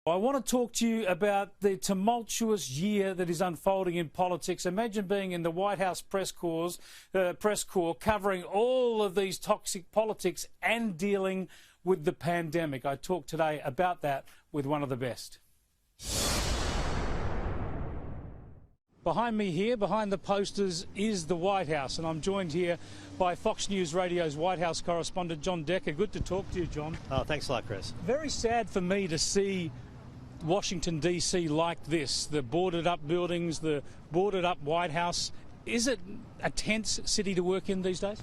I want to talk to you about the tumultuous year that is unfolding in politics. Imagine being in the White House press corps covering all of these toxic politics and dealing with the pandemic. I talked today about that with one of the best. Behind me here, behind the posters, is the White House, and I'm joined here by Fox News Radio's White House correspondent, Jon Decker. Good to talk to you, John. Oh, thanks a lot, Chris. Very sad for me to see Washington, D.C. like this, the boarded up buildings, the boarded up White House. Is it a tense city to work in these days?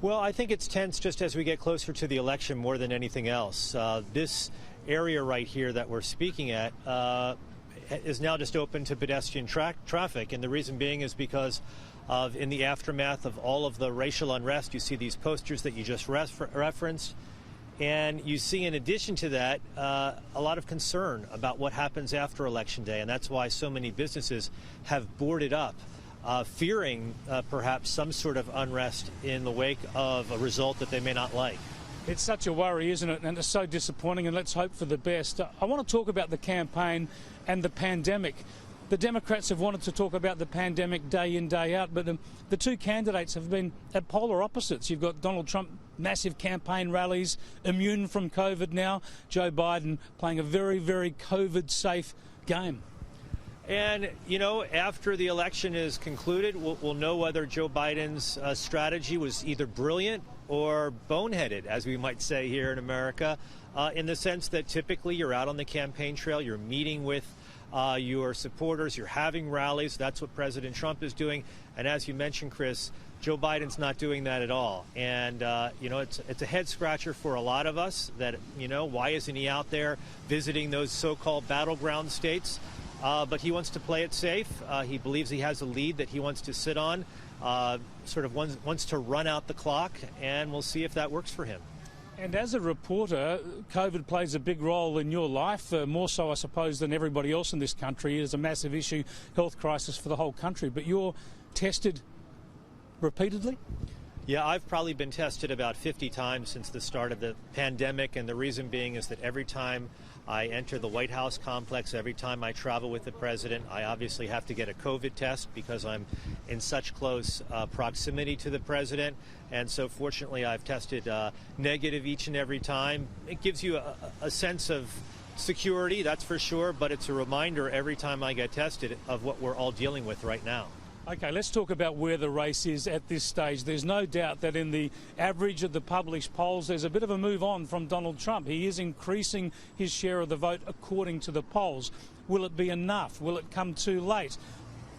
Well, I think it's tense just as we get closer to the election more than anything else. This area right here that we're speaking at is now just open to pedestrian traffic, and the reason being is because of, in the aftermath of all of the racial unrest, you see these posters that you just referenced. And you see, in addition to that, a lot of concern about what happens after Election Day, and that's why so many businesses have boarded up, fearing perhaps some sort of unrest in the wake of a result that they may not like. It's such a worry, isn't it? And it's so disappointing, and let's hope for the best. I want to talk about the campaign and the pandemic. The Democrats have wanted to talk about the pandemic day in, day out, but the two candidates have been at polar opposites. You've got Donald Trump, massive campaign rallies, immune from COVID now. Joe Biden playing a very, very COVID-safe game. And, you know, after the election is concluded, we'll know whether Joe Biden's strategy was either brilliant or boneheaded, as we might say here in America, in the sense that typically you're out on the campaign trail, you're meeting with your supporters, you're having rallies. That's what President Trump is doing. And as you mentioned, Chris, Joe Biden's not doing that at all. And, you know, it's a head scratcher for a lot of us that, you know, why isn't he out there visiting those so-called battleground states? But he wants to play it safe. He believes he has a lead that he wants to sit on, sort of wants to run out the clock, and we'll see if that works for him. And as a reporter, COVID plays a big role in your life, more so, I suppose, than everybody else in this country. It is a massive issue, health crisis for the whole country. But you're tested repeatedly? Yeah, I've probably been tested about 50 times since the start of the pandemic, and the reason being is that every time I enter the White House complex, every time I travel with the president, I obviously have to get a COVID test because I'm in such close proximity to the president. And so fortunately, I've tested negative each and every time. It gives you a sense of security, that's for sure, but it's a reminder every time I get tested of what we're all dealing with right now. OK, let's talk about where the race is at this stage. There's no doubt that in the average of the published polls, there's a bit of a move on from Donald Trump. He is increasing his share of the vote according to the polls. Will it be enough? Will it come too late?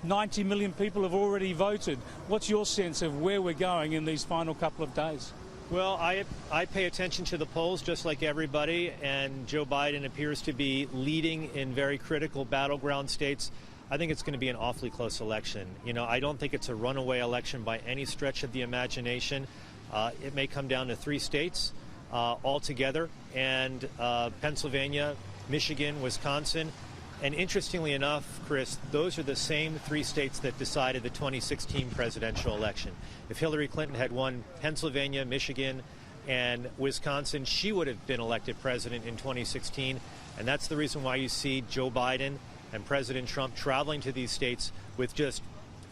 90 million people have already voted. What's your sense of where we're going in these final couple of days? Well, I pay attention to the polls just like everybody, and Joe Biden appears to be leading in very critical battleground states. I think it's going to be an awfully close election. You know, I don't think it's a runaway election by any stretch of the imagination. It may come down to 3 states altogether, and Pennsylvania, Michigan, Wisconsin. And interestingly enough, Chris, those are the same 3 states that decided the 2016 presidential election. If Hillary Clinton had won Pennsylvania, Michigan, and Wisconsin, she would have been elected president in 2016. And that's the reason why you see Joe Biden and President Trump traveling to these states with just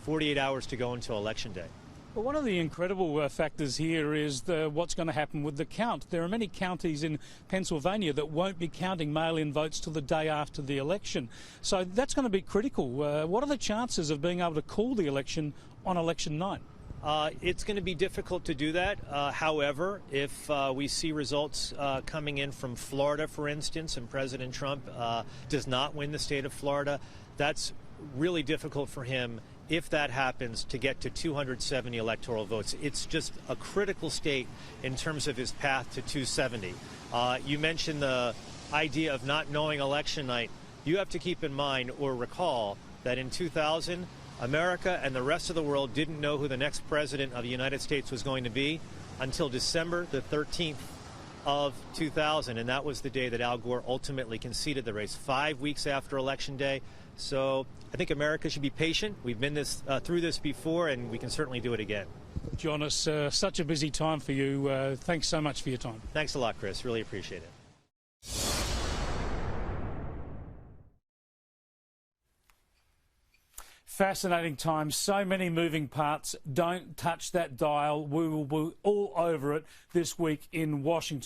48 hours to go until Election Day. Well, one of the incredible factors here is what's going to happen with the count. There are many counties in Pennsylvania that won't be counting mail-in votes till the day after the election. So that's going to be critical. What are the chances of being able to call the election on election night? It's going to be difficult to do that. However, if we see results coming in from Florida, for instance, and President Trump does not win the state of Florida, that's really difficult for him, if that happens, to get to 270 electoral votes. It's just a critical state in terms of his path to 270. You mentioned the idea of not knowing election night. You have to keep in mind or recall that in 2000, America and the rest of the world didn't know who the next president of the United States was going to be until December the 13th of 2000, and that was the day that Al Gore ultimately conceded the race, 5 weeks after Election Day. So I think America should be patient. We've been through this before, and we can certainly do it again. John, it's such a busy time for you. Thanks so much for your time. Thanks a lot, Chris. Really appreciate it. Fascinating times, so many moving parts. Don't touch that dial. We will be all over it this week in Washington.